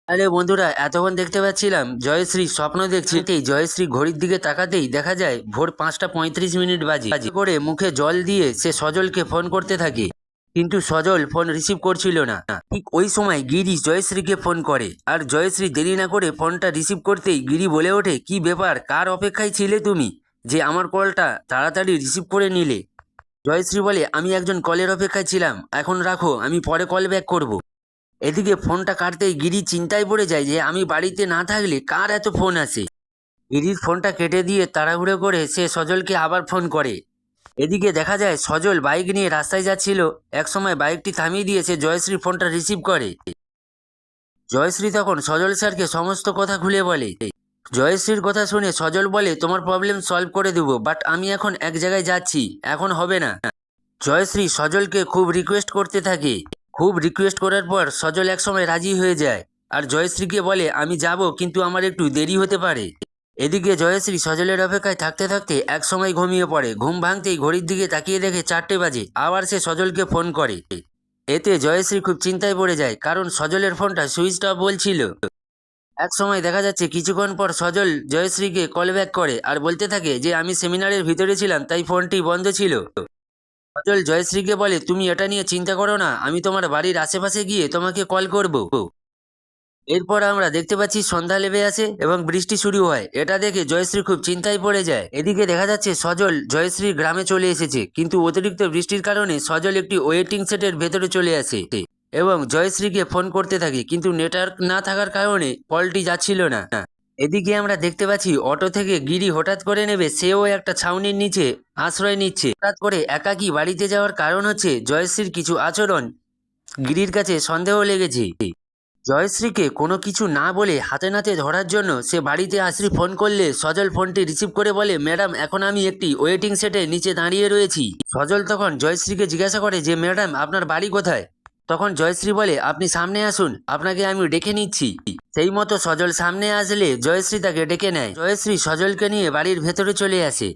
আরে বন্ধুরা, এতক্ষণ দেখতে পাচ্ছিলাম জয়শ্রী স্বপ্ন দেখছে। জয়শ্রী ঘড়ির দিকে তাকাতেই দেখা যায় ভোর 5:35 বাজে। করে মুখে জল দিয়ে সে সজলকে ফোন করতে থাকে, কিন্তু সজল ফোন রিসিভ করছিল না। ঠিক ওই সময় গিরি জয়শ্রীকে ফোন করে আর জয়শ্রী দেরি না করে ফোনটা রিসিভ করতেই গিরি বলে ওঠে কি ব্যাপার, কার অপেক্ষায় ছিলে তুমি যে আমার কলটা তাড়াতাড়ি রিসিভ করে নিলে। জয়শ্রী বলে আমি একজন কলের অপেক্ষায় ছিলাম, এখন রাখো, আমি পরে কল ব্যাক করব। এদিকে ফোনটা কাটতেই গিরি চিন্তায় পড়ে যায় যে আমি বাড়িতে না থাকলে কার এত ফোন আসে। গিরির ফোনটা কেটে দিয়ে তাড়াহুড়ো করে সে সজলকে আবার ফোন করে। এদিকে দেখা যায় সজল বাইক নিয়ে রাস্তায় যাচ্ছিল, একসময় বাইকটি থামিয়ে দিয়ে সে জয়শ্রীর ফোনটা রিসিভ করে। জয়শ্রী তখন সজল স্যারকে সমস্ত কথা খুলে বলে। জয়শ্রীর কথা শুনে সজল বলে তোমার প্রবলেম সলভ করে দেবো, বাট আমি এখন এক জায়গায় যাচ্ছি, এখন হবে না। জয়শ্রী সজলকে খুব রিকোয়েস্ট করতে থাকে। খুব রিকোয়েস্ট করার পর সজল একসময় রাজি হয়ে যায় আর জয়শ্রীকে বলে আমি যাব, কিন্তু আমার একটু দেরি হতে পারে। এদিকে জয়শ্রী সজলের অপেক্ষায় থাকতে থাকতে একসময় ঘুমিয়ে পড়ে। ঘুম ভাঙতেই ঘড়ির দিকে তাকিয়ে দেখে 4টে বাজে। আবার সে সজলকে ফোন করে। এতে জয়শ্রী খুব চিন্তায় পড়ে যায়, কারণ সজলের ফোনটা সুইচ অফ বলছিল। এক সময় দেখা যাচ্ছে কিছুক্ষণ পর সজল জয়শ্রীকে কল ব্যাক করে আর বলতে থাকে যে আমি সেমিনারের ভিতরে ছিলাম তাই ফোনটি বন্ধ ছিল। সজল জয়শ্রীকে বলে তুমি এটা নিয়ে চিন্তা করো না, আমি তোমার বাড়ির আশেপাশে গিয়ে তোমাকে কল করব। এরপর আমরা দেখতে পাচ্ছি সন্ধ্যা লেবে আসে এবং বৃষ্টি শুরু হয়। এটা দেখে জয়শ্রী খুব চিন্তায় পড়ে যায়। এদিকে দেখা যাচ্ছে সজল জয়শ্রীর গ্রামে চলে এসেছে, কিন্তু অতিরিক্ত বৃষ্টির কারণে সজল একটি ওয়েটিং সেটের ভেতরে চলে আসে এবং জয়শ্রীকে ফোন করতে থাকে, কিন্তু নেটওয়ার্ক না থাকার কারণে কলটি যাচ্ছিল না। এদিকে আমরা দেখতে পাচ্ছি অটো থেকে গিরি হঠাৎ করে নেবে সেও একটা ছাউনির নিচে আশ্রয় নিচ্ছে। হঠাৎ করে একাকী বাড়িতে যাওয়ার কারণ হচ্ছে জয়শ্রীর কিছু আচরণ গিরির কাছে সন্দেহ লেগেছে। জয়শ্রীকে কোনো কিছু না বলে হাতে নাতে ধরার জন্য সে বাড়িতে আসি ফোন করলে সজল ফোনটি রিসিভ করে বলে ম্যাডাম এখন আমি একটি ওয়েটিং সেটে নিচে দাঁড়িয়ে রয়েছি। সজল তখন জয়শ্রীকে জিজ্ঞাসা করে যে ম্যাডাম আপনার বাড়ি কোথায়। তখন জয়শ্রী বলে আপনি সামনে আসুন, আপনাকে আমি ডেকে নিচ্ছি। সেই মতো সজল সামনে আসলে জয়শ্রী তাকে ডেকে নেয়। জয়শ্রী সজলকে নিয়ে বাড়ির ভেতরে চলে আসে।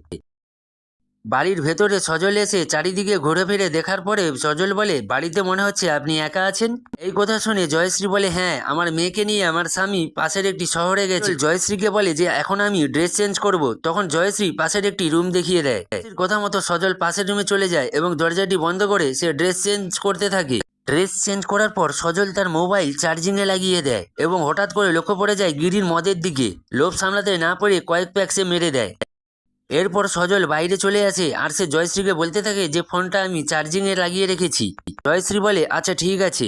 বাড়ির ভেতরে সজল এসে চারিদিকে ঘুরে ফিরে দেখার পরে সজল বলে বাড়িতে মনে হচ্ছে আপনি একা আছেন। এই কথা শুনে জয়শ্রী বলে হ্যাঁ, আমার মেয়েকে নিয়ে আমার স্বামী পাশের একটি শহরে গেছে। জয়শ্রীকে বলে যে এখন আমি ড্রেস চেঞ্জ করব। তখন জয়শ্রী পাশের একটি রুম দেখিয়ে দেয়। কথা মতো সজল পাশের রুমে চলে যায় এবং দরজাটি বন্ধ করে সে ড্রেস চেঞ্জ করতে থাকে। ড্রেস চেঞ্জ করার পর সজল তার মোবাইল চার্জিংয়ে লাগিয়ে দেয় এবং হঠাৎ করে লক্ষ্য পড়ে যায় গিরির মদের দিকে। লোভ সামলাতে না পেরে কয়েক প্যাক সে মেরে দেয়। এরপর সজল বাইরে চলে আসে আর সে জয়শ্রীকে বলতে থাকে যে ফোনটা আমি চার্জিংয়ে লাগিয়ে রেখেছি। জয়শ্রী বলে আচ্ছা ঠিক আছে।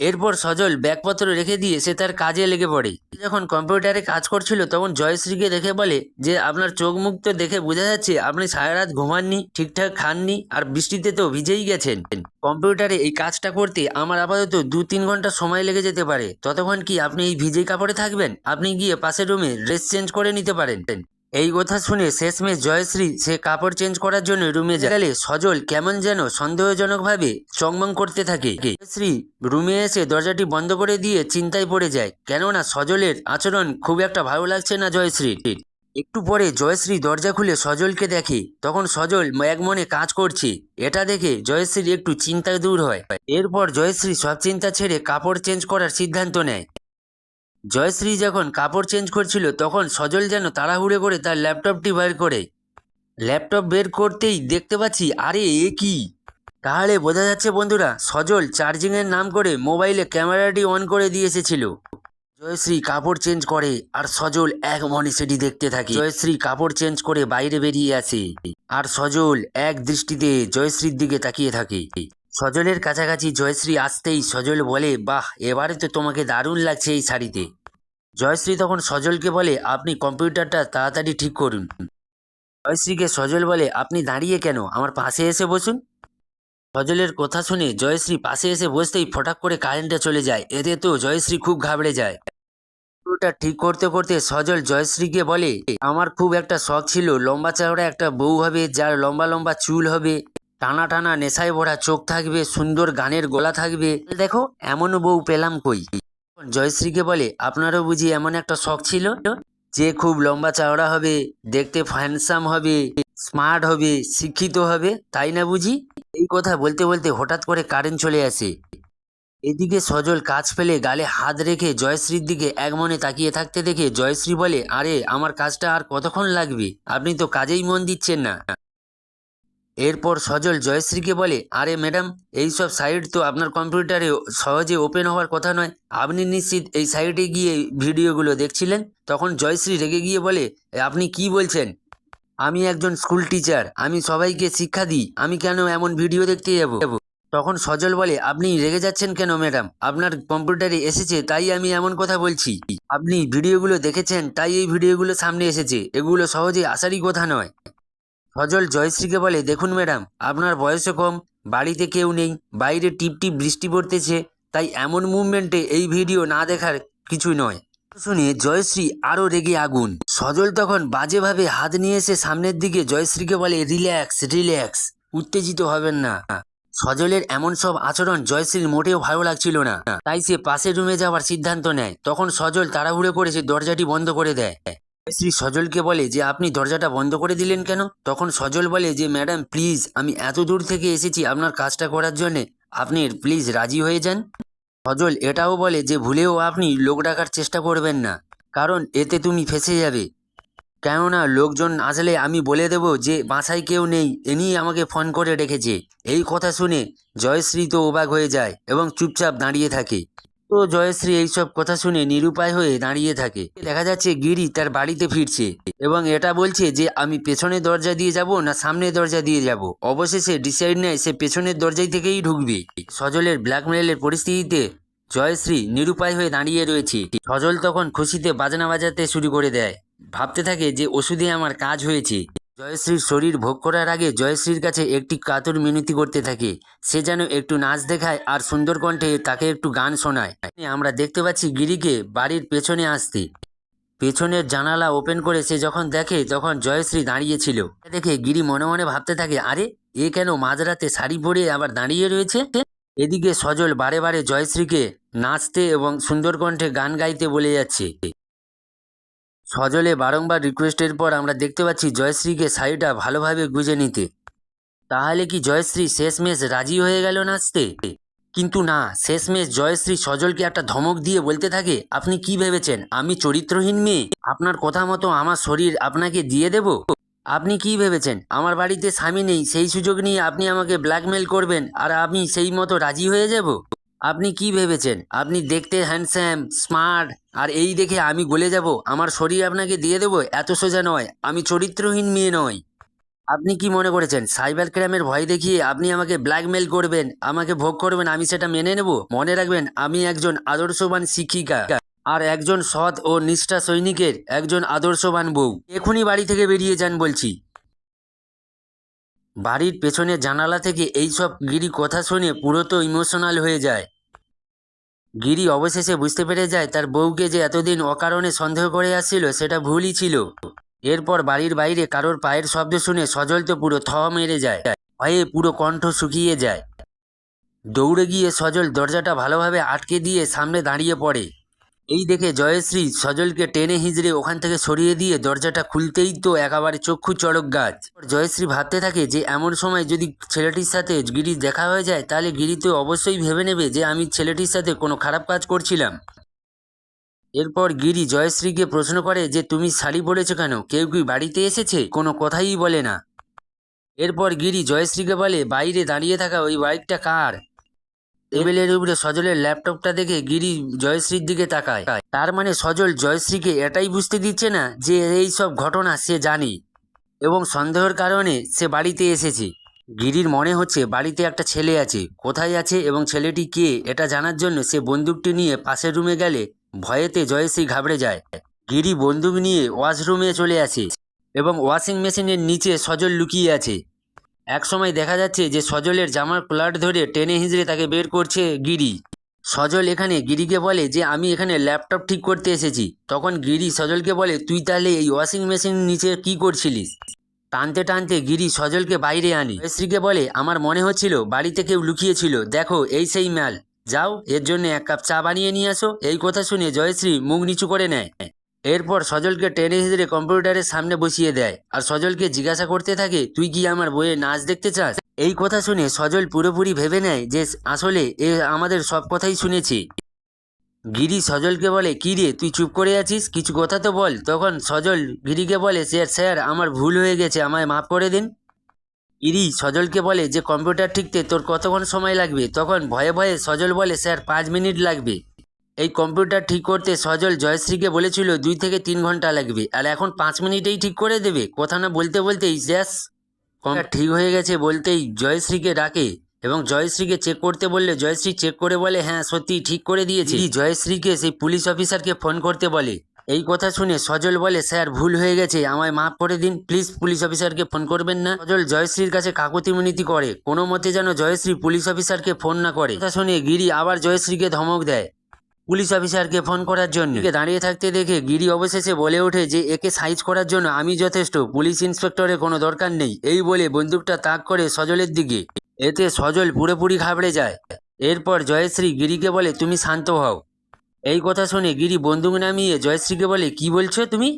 এরপর সজল ব্যাগপত্র রেখে দিয়ে সে তার কাজে লেগে পড়ে। যখন কম্পিউটারে কাজ করছিল তখন জয়শ্রীকে দেখে বলে যে আপনার চোখ মুখ তো দেখে বোঝা যাচ্ছে আপনি সারা রাত ঘুমাননি, ঠিকঠাক খাননি আর বৃষ্টিতে তো ভিজেই গেছেন। কম্পিউটারে এই কাজটা করতে আমার আপাতত 2-3 ঘন্টা সময় লেগে যেতে পারে, ততক্ষণ কি আপনি এই ভিজে কাপড়ে থাকবেন? আপনি গিয়ে পাশের রুমে ড্রেস চেঞ্জ করে নিতে পারেন। এই কথা শুনে শেষমেশ জয়শ্রী সে কাপড় চেঞ্জ করার জন্য রুমে গেলে সজল কেমন যেন সন্দেহজনকভাবে চংমং করতে থাকে। জয়শ্রী রুমে এসে দরজাটি বন্ধ করে দিয়ে চিন্তায় পড়ে যায়, কেননা সজলের আচরণ খুব একটা ভালো লাগছে না জয়শ্রীর। একটু পরে জয়শ্রী দরজা খুলে সজলকে দেখে, তখন সজল এক মনে কাজ করছে। এটা দেখে জয়শ্রীর একটু চিন্তা দূর হয়। এরপর জয়শ্রী সব চিন্তা ছেড়ে কাপড় চেঞ্জ করার সিদ্ধান্ত নেয়। জয়শ্রী যখন কাপড় চেঞ্জ করছিল তখন সজল যেন তাড়াহুড়ো করে তার ল্যাপটপটি বের করে ল্যাপটপ বের করতেই দেখতে পাচ্ছি আরে এ কি, তাহলে বোঝা যাচ্ছে বন্ধুরা সজল চার্জিংয়ের নাম করে মোবাইলে ক্যামেরাটি অন করে দিয়ে এসেছিল। জয়শ্রী কাপড় চেঞ্জ করে আর সজল এক মনে সেটি দেখতে থাকে। জয়শ্রী কাপড় চেঞ্জ করে বাইরে বেরিয়ে আসে আর সজল এক দৃষ্টিতে জয়শ্রীর দিকে তাকিয়ে থাকে। সজলের কাছাকাছি জয়শ্রী আসতেই সজল বলে, বাহ, এবারে তো তোমাকে দারুণ লাগছে এই শাড়িতে। জয়শ্রী তখন সজলকে বলে, আপনি কম্পিউটারটা তাড়াতাড়ি ঠিক করুন। জয়শ্রীকে সজল বলে, আপনি দাঁড়িয়ে কেন, আমার পাশে এসে বসুন। সজলের কথা শুনে জয়শ্রী পাশে এসে বসতেই ফটাক করে কারেন্টটা চলে যায়। এতে তো জয়শ্রী খুব ঘাবড়ে যায়। ওটা ঠিক করতে করতে সজল জয়শ্রীকে বলে, আমার খুব একটা শখ ছিল লম্বা চওড়া একটা বউ হবে, যার লম্বা লম্বা চুল হবে, টানা টানা নেশায় ভরা চোখ থাকবে, সুন্দর গানের গলা থাকবে, দেখো এমন বউ পেলাম কই। জয়শ্রীকে বলে, আপনারও বুঝি এমন একটা শখ ছিল, যে খুব লম্বা চওড়া হবে, দেখতে হ্যান্ডসাম হবে, স্মার্ট হবে, শিক্ষিত হবে, তাই না বুঝি? এই কথা বলতে বলতে হঠাৎ করে কারেন্ট চলে আসে। এদিকে সজল কাজ ফেলে গালে হাত রেখে জয়শ্রীর দিকে একমনে তাকিয়ে থাকতে দেখে জয়শ্রী বলে, আরে আমার কাজটা আর কতক্ষণ লাগবে, আপনি তো কাজেই মন দিচ্ছেন না। এরপর সজল জয়শ্রীকে বলে, আরে ম্যাডাম, এইসব সাইট তো আপনার কম্পিউটারে সহজে ওপেন হওয়ার কথা নয়, আপনি নিশ্চিত এই সাইটে গিয়ে ভিডিওগুলো দেখছিলেন? তখন জয়শ্রী রেগে গিয়ে বলে, আপনি কি বলছেন? আমি একজন স্কুল টিচার, আমি সবাইকে শিক্ষা দিই, আমি কেন এমন ভিডিও দেখতে যাব? তখন সজল বলে, আপনি রেগে যাচ্ছেন কেন ম্যাডাম, আপনার কম্পিউটারে এসেছে তাই আমি এমন কথা বলছি, আপনি ভিডিওগুলো দেখেছেন তাই এই ভিডিওগুলো সামনে এসেছে, এগুলো সহজে আসারই কথা নয়। সজল জয়শ্রীকে বলে, দেখুন ম্যাডাম, আপনার বয়সও কম, বাড়িতে কেউ নেই, বাইরে টিপ টিপ বৃষ্টি পড়তেছে, তাই এমন মুভমেন্টে এই ভিডিও না দেখার কিছু নয়। শুনে জয়শ্রী আরো রেগে আগুন। সজল তখন বাজেভাবে হাত নিয়ে এসে সামনের দিকে জয়শ্রীকে বলে, রিল্যাক্স রিল্যাক্স, উত্তেজিত হবেন না। সজলের এমন সব আচরণ জয়শ্রীর মোটেও ভালো লাগছিল না, তাই সে পাশের রুমে যাওয়ার সিদ্ধান্ত নেয়। তখন সজল তাড়াহুড়ো করে সে দরজাটি বন্ধ করে দেয়। জয়শ্রী সজলকে বলে যে, আপনি দরজাটা বন্ধ করে দিলেন কেন? তখন সজল বলে যে, ম্যাডাম প্লিজ, আমি এত দূর থেকে এসেছি আপনার কাজটা করার জন্যে, আপনি প্লিজ রাজি হয়ে যান। সজল এটাও বলে যে, ভুলেও আপনি লোক ডাকার চেষ্টা করবেন না, কারণ এতে তুমি ফেঁসে যাবে, কেননা লোকজন আসলে আমি বলে দেব যে বাসায় কেউ নেই, এনি আমাকে ফোন করে ডেকেছে। এই কথা শুনে জয়শ্রী তো অবাক হয়ে যায় এবং চুপচাপ দাঁড়িয়ে থাকে। তো জয়শ্রী এইসব কথা শুনে নিরুপায় হয়ে দাঁড়িয়ে থাকে। দেখা যাচ্ছে গিরি তার বাড়িতে ফিরছে এবং এটা বলছে যে, আমি পেছনের দরজা দিয়ে যাব না সামনের দরজা দিয়ে যাব। অবশেষে ডিসাইড নেয় সে পেছনের দরজাই থেকেই ঢুকবে। সজলের ব্ল্যাকমেলের পরিস্থিতিতে জয়শ্রী নিরুপায় হয়ে দাঁড়িয়ে রয়েছে। সজল তখন খুশিতে বাজনা বাজাতে শুরু করে দেয়, ভাবতে থাকে যে ওষুধে আমার কাজ হয়েছে। জয়শ্রীর শরীর ভোগ করার আগে জয়শ্রীর কাছে একটি কাতর মিনতি করতে থাকে, সে যেন একটু নাচ দেখায় আর সুন্দর কণ্ঠে তাকে একটু গান শোনায়। আমরা দেখতে পাচ্ছি গিরিকে বাড়ির পেছনে আসতে। পেছনের জানালা ওপেন করে সে যখন দেখে তখন জয়শ্রী দাঁড়িয়ে ছিল। দেখে গিরি মনে মনে ভাবতে থাকে, আরে এ কেন মাঝরাতে শাড়ি পরে আবার দাঁড়িয়ে রয়েছে? এদিকে সজল বারে বারে জয়শ্রীকে নাচতে এবং সুন্দর কণ্ঠে গান গাইতে বলে যাচ্ছে। সজলে বারংবার রিকোয়েস্টের পর আমরা দেখতে পাচ্ছি জয়শ্রীকে শাড়িটা ভালোভাবে গুজে নিতে। তাহলে কি জয়শ্রী শেষমেশ রাজি হয়ে গেল নাচতে? কিন্তু না, শেষমেশ জয়শ্রী সজলকে একটা ধমক দিয়ে বলতে থাকে, আপনি কি ভেবেছেন আমি চরিত্রহীন মেয়ে? আপনার কথা মতো আমার শরীর আপনাকে দিয়ে দেব? আপনি কি ভেবেছেন আমার বাড়িতে স্বামী নেই, সেই সুযোগ নিয়ে আপনি আমাকে ব্ল্যাকমেল করবেন আর আমি সেই মতো রাজি হয়ে যাব? আপনি কি ভেবেছেন আপনি দেখতে হ্যান্ডসাম স্মার্ট, আর এই দেখে আমি গলে যাব, আমার শরীর আপনাকে দিয়ে দেবো? এত সোজা নয়, আমি চরিত্রহীন মেয়ে নয়। আপনি কি মনে করেছেন সাইবার ক্রাইমের ভয় দেখিয়ে আপনি আমাকে ব্ল্যাকমেল করবেন, আমাকে ভোগ করবেন, আমি সেটা মেনে নেব? মনে রাখবেন, আমি একজন আদর্শবান শিক্ষিকা আর একজন সৎ ও নিষ্ঠা সৈনিকের একজন আদর্শবান বউ। এখনই বাড়ি থেকে বেরিয়ে যান বলছি। বাড়ির পেছনের জানালা থেকে এইসব গিরি কথা শুনে পুরো তো ইমোশনাল হয়ে যায়। গিরি অবশেষে বুঝতে পেরে যায় তার বউকে যে এতদিন অকারণে সন্দেহ করে আসছিল সেটা ভুলই ছিল। এরপর বাড়ির বাইরে কারোর পায়ের শব্দ শুনে সজল তো পুরো থ মেরে যায়, ভয়ে পুরো কণ্ঠ শুকিয়ে যায়। দৌড়ে গিয়ে সজল দরজাটা ভালোভাবে আটকে দিয়ে সামনে দাঁড়িয়ে পড়ে। এই দেখে জয়শ্রী সজলকে টেনে হিঁচড়ে ওখান থেকে সরিয়ে দিয়ে দরজাটা খুলতেই তো একেবারে চক্ষু চড়ক গাছ। জয়শ্রী ভাবতে থাকে যে এমন সময় যদি ছেলেটির সাথে গিরি দেখা হয়ে যায় তাহলে গিরি তো অবশ্যই ভেবে নেবে যে আমি ছেলেটির সাথে কোনো খারাপ কাজ করছিলাম। এরপর গিরি জয়শ্রীকে প্রশ্ন করে যে তুমি শাড়ি পরেছো কেন, কেউ কি বাড়িতে এসেছে? কোনো কথাই বলে না। এরপর গিরি জয়শ্রীকে বলে বাইরে দাঁড়িয়ে থাকা ওই বাইকটা কার। টেবিলের উপরে সজলের ল্যাপটপটা দেখে গিরি জয়শ্রীর দিকে তাকায়। তার মানে সজল জয়শ্রীকে এটাই বুঝতে দিচ্ছে না যে এই সব ঘটনা সে জানে এবং সন্দেহের কারণে সে বাড়িতে এসেছে। গিরির মনে হচ্ছে বাড়িতে একটা ছেলে আছে, কোথায় আছে এবং ছেলেটি কে এটা জানার জন্য সে বন্দুকটি নিয়ে পাশের রুমে গেলে ভয়েতে জয়শ্রী ঘাবড়ে যায়। গিরি বন্দুক নিয়ে ওয়াশরুমে চলে আসে এবং ওয়াশিং মেশিনের নিচে সজল লুকিয়ে আছে। এক সময় দেখা যাচ্ছে যে সজলের জামার কলার ধরে টেনে হিঁচড়ে তাকে বের করছে গিরি। সজল এখানে গিরিকে বলে যে আমি এখানে ল্যাপটপ ঠিক করতে এসেছি। তখন গিরি সজলকে বলে তুই তাহলে এই ওয়াশিং মেশিন নিচে কি করছিলিস। টানতে টানতে গিরি সজলকে বাইরে আনি। জয়শ্রীকে বলে আমার মনে হচ্ছিল বাড়িতে কেউ লুকিয়েছিল, দেখো এই সেই মাল, যাও এর জন্য এক কাপ চা বানিয়ে নিয়ে আসো। এই কথা শুনে জয়শ্রী মুখ নিচু করে নেয়। এরপর সজলকে টেনে হিঁচড়ে কম্পিউটারের সামনে বসিয়ে দেয় আর সজলকে জিজ্ঞাসা করতে থাকে তুই কি আমার বইয়ে নাচ দেখতে চাস। এই কথা শুনে সজল পুরোপুরি ভেবে নেয় যে আসলে এ আমাদের সব কথাই শুনেছে। গিরি সজলকে বলে কি রে তুই চুপ করে আছিস, কিছু কথা তো বল। তখন সজল গিরিকে বলে স্যার স্যার আমার ভুল হয়ে গেছে, আমায় মাফ করে দিন। গিরি সজলকে বলে যে কম্পিউটার ঠিকতে তোর কতক্ষণ সময় লাগবে। তখন ভয়ে ভয়ে সজল বলে স্যার 5 মিনিট লাগবে। এই কম্পিউটার ঠিক করতে সজল জয়শ্রীকে বলেছিল 2 থেকে 3 ঘন্টা লাগবে, আর এখন 5 মিনিটেই ঠিক করে দেবে। কথা না বলতে বলতেই শেষ। কম্পিউটার ঠিক হয়ে গেছে বলতেই জয়শ্রীকে ডাকে এবং জয়শ্রীকে চেক করতে বললে জয়শ্রী চেক করে বলে হ্যাঁ সত্যি ঠিক করে দিয়েছে। জয়শ্রীকে সেই পুলিশ অফিসারকে ফোন করতে বলে। এই কথা শুনে সজল বলে স্যার ভুল হয়ে গেছে, আমায় মাফ করে দিন, প্লিজ পুলিশ অফিসারকে ফোন করবেন না। সজল জয়শ্রীর কাছে কাকুতি মিনতি করে কোনো মতে যেন জয়শ্রী পুলিশ অফিসারকে ফোন না করে। কথা শুনে গিরি আবার জয়শ্রীকে ধমক দেয় পুলিশ অফিসারকে ফোন করার জন্য। দাঁড়িয়ে থাকতে দেখে গিরি অবশেষে বলে ওঠে যে একে সাইজ করার জন্য আমি যথেষ্ট, পুলিশ ইন্সপেক্টরের কোনো দরকার নেই। এই বলে বন্দুকটা তাক করে সজলের দিকে। এতে সজল পুরোপুরি ঘাবড়ে যায়। এরপর জয়শ্রী গিরিকে বলে তুমি শান্ত হও। এই কথা শুনে গিরি বন্দুক নামিয়ে জয়শ্রীকে বলে কি বলছো তুমি।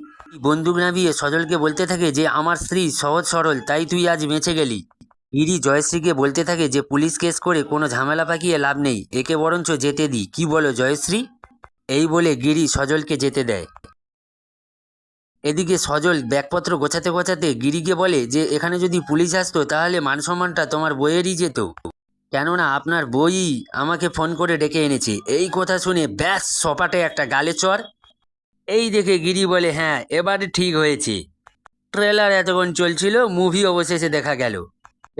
বন্দুক নামিয়ে সজলকে বলতে থাকে যে আমার স্ত্রী সহজ সরল, তাই তুই আজ বেঁচে গেলি। গিরি জয়শ্রীকে বলতে থাকে যে পুলিশ কেস করে কোনো ঝামেলা পাকিয়ে লাভ নেই, একে বরঞ্চ যেতে দিই, কি বলো জয়শ্রী। এই বলে গিরি সজলকে যেতে দেয়। এদিকে সজল ব্যাগপত্র গোছাতে গোছাতে গিরিকে বলে যে এখানে যদি পুলিশ আসতো তাহলে মান সম্মানটা তোমার বইয়েরই যেত, কেননা আপনার বই আমাকে ফোন করে ডেকে এনেছে। এই কথা শুনে ব্যাস সপাটে একটা গালে চড়। এই দেখে গিরি বলে হ্যাঁ এবারে ঠিক হয়েছে। ট্রেলার এতক্ষণ চলছিল, মুভি অবশেষে দেখা গেল।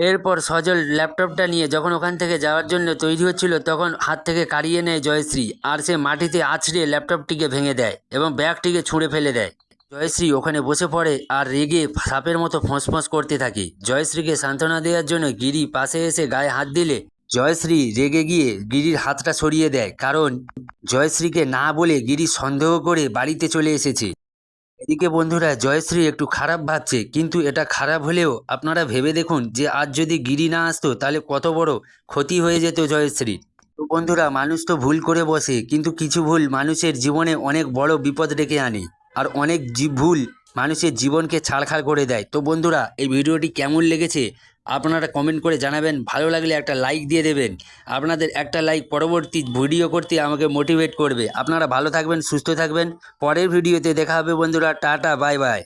এরপর সজল ল্যাপটপটা নিয়ে যখন ওখান থেকে যাওয়ার জন্য তৈরি হচ্ছিল তখন হাত থেকে কাড়িয়ে নেয় জয়শ্রী আর সে মাটিতে আছড়ে ল্যাপটপটিকে ভেঙে দেয় এবং ব্যাগটিকে ছুঁড়ে ফেলে দেয়। জয়শ্রী ওখানে বসে পড়ে আর রেগে সাপের মতো ফোঁস করতে থাকে। জয়শ্রীকে সান্ত্বনা দেওয়ার জন্য গিরি পাশে এসে গায়ে হাত দিলে জয়শ্রী রেগে গিয়ে গিরির হাতটা সরিয়ে দেয়, কারণ জয়শ্রীকে না বলে গিরি সন্দেহ করে বাড়িতে চলে এসেছে। এদিকে বন্ধুরা জয়শ্রী একটু খারাপ ভাবছে, কিন্তু এটা খারাপ হলেও আপনারা ভেবে দেখুন যে আজ যদি গিরি না আসতো তাহলে কত বড় ক্ষতি হয়ে যেত জয়শ্রীর। তো বন্ধুরা মানুষ তো ভুল করে বসে, কিন্তু কিছু ভুল মানুষের জীবনে অনেক বড় বিপদ ডেকে আনে, আর অনেক ভুল মানুষের জীবনকে ছাড়খাড় করে দেয়। তো বন্ধুরা এই ভিডিওটি কেমন লেগেছে আপনারা কমেন্ট করে জানাবেন, ভালো লাগলে একটা লাইক দিয়ে দেবেন। আপনাদের একটা লাইক পরবর্তী ভিডিও করতে আমাকে মোটিভেট করবে। আপনারা ভালো থাকবেন, সুস্থ থাকবেন। পরের ভিডিওতে দেখা হবে বন্ধুরা, টাটা বাই বাই।